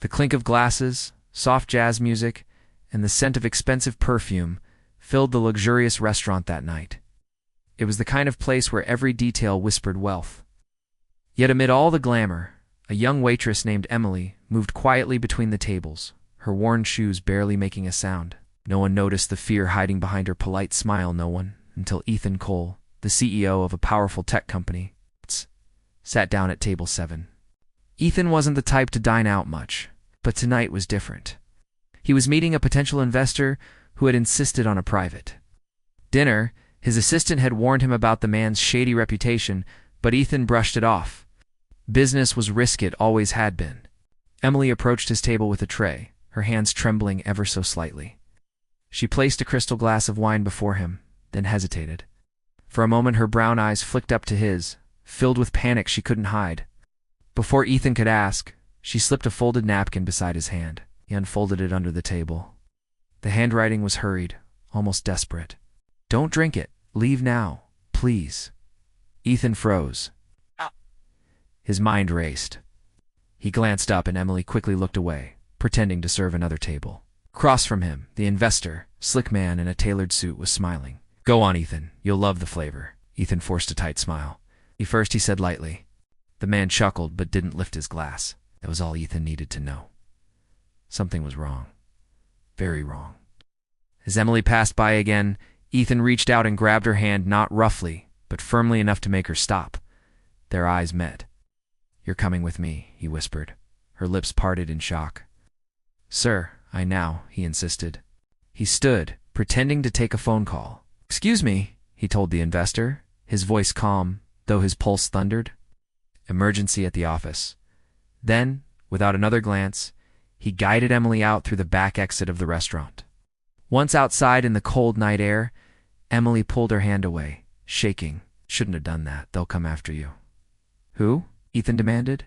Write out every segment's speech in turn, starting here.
The clink of glasses, soft jazz music, and the scent of expensive perfume filled the luxurious restaurant that night. It was the kind of place where every detail whispered wealth. Yet amid all the glamour, a young waitress named Emily moved quietly between the tables, her worn shoes barely making a sound. No one noticed the fear hiding behind her polite smile, no one, until Ethan Cole, the CEO of a powerful tech company, sat down at table 7. Ethan wasn't the type to dine out much, but tonight was different. He was meeting a potential investor who had insisted on a private dinner. His assistant had warned him about the man's shady reputation, but Ethan brushed it off. Business was risky, it always had been. Emily approached his table with a tray, her hands trembling ever so slightly. She placed a crystal glass of wine before him, then hesitated. For a moment her brown eyes flicked up to his, filled with panic she couldn't hide. Before Ethan could ask, she slipped a folded napkin beside his hand. He unfolded it under the table. The handwriting was hurried, almost desperate. "Don't drink it. Leave now, please." Ethan froze. His mind raced. He glanced up and Emily quickly looked away, pretending to serve another table. Across from him, the investor, slick man in a tailored suit, was smiling. "Go on, Ethan. You'll love the flavor." Ethan forced a tight smile. First, he said lightly. The man chuckled but didn't lift his glass. That was all Ethan needed to know. Something was wrong. Very wrong. As Emily passed by again, Ethan reached out and grabbed her hand, not roughly, but firmly enough to make her stop. Their eyes met. "You're coming with me," he whispered. Her lips parted in shock. "Sir, I now," he insisted. He stood, pretending to take a phone call. "Excuse me," he told the investor, his voice calm, though his pulse thundered. "Emergency at the office." Then, without another glance, he guided Emily out through the back exit of the restaurant. Once outside in the cold night air, Emily pulled her hand away, shaking. "Shouldn't have done that. They'll come after you." "Who?" Ethan demanded.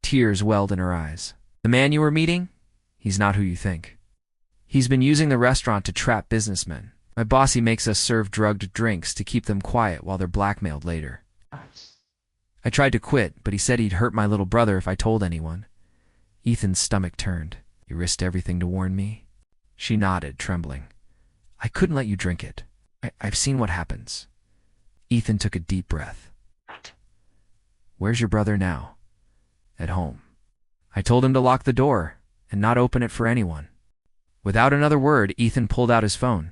Tears welled in her eyes. "The man you were meeting? He's not who you think. He's been using the restaurant to trap businessmen. My bossy makes us serve drugged drinks to keep them quiet while they're blackmailed later. I tried to quit, but he said he'd hurt my little brother if I told anyone." Ethan's stomach turned. "You risked everything to warn me?" She nodded, trembling. "I couldn't let you drink it. I've seen what happens." Ethan took a deep breath. "Where's your brother now?" "At home. I told him to lock the door and not open it for anyone." Without another word, Ethan pulled out his phone.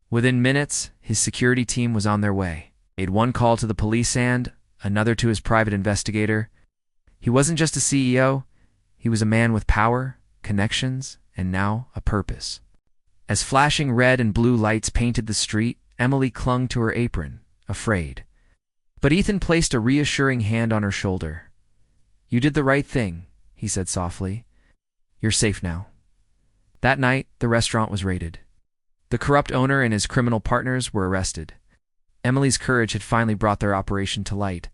Within minutes, his security team was on their way. He made one call to the police and another to his private investigator. He wasn't just a CEO, he was a man with power, connections, and now a purpose. As flashing red and blue lights painted the street, Emily clung to her apron, afraid. But Ethan placed a reassuring hand on her shoulder. "You did the right thing," he said softly. "You're safe now." That night, the restaurant was raided. The corrupt owner and his criminal partners were arrested. Emily's courage had finally brought their operation to light.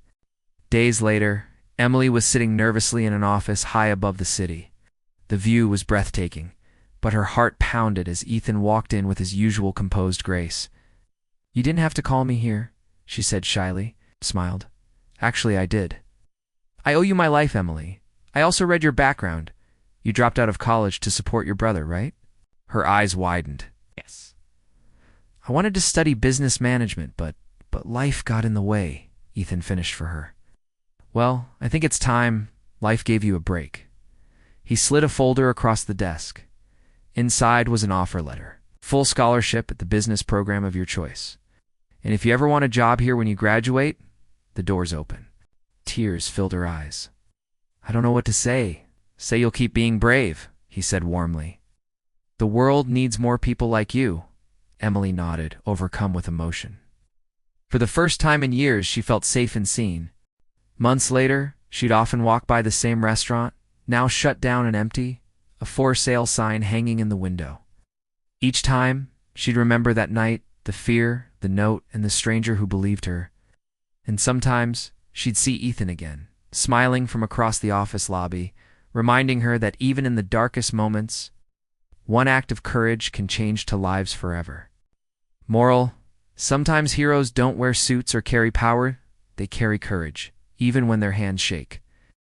Days later, Emily was sitting nervously in an office high above the city. The view was breathtaking, but her heart pounded as Ethan walked in with his usual composed grace. "You didn't have to call me here," she said shyly, smiled. "Actually, I did. I owe you my life, Emily. I also read your background. You dropped out of college to support your brother, right?" Her eyes widened. "Yes. I wanted to study business management, but life got in the way," Ethan finished for her. "Well, I think it's time life gave you a break." He slid a folder across the desk. Inside was an offer letter. Full scholarship at the business program of your choice. And if you ever want a job here when you graduate, the door's open. Tears filled her eyes. "I don't know what to say. Say you'll keep being brave," he said warmly. "The world needs more people like you." Emily nodded, overcome with emotion. For the first time in years, she felt safe and seen. Months later, she'd often walk by the same restaurant, now shut down and empty, a for sale sign hanging in the window. Each time, she'd remember that night, the fear, the note, and the stranger who believed her. And sometimes, she'd see Ethan again, smiling from across the office lobby, reminding her that even in the darkest moments, one act of courage can change to lives forever. Moral: sometimes heroes don't wear suits or carry power, they carry courage, even when their hands shake.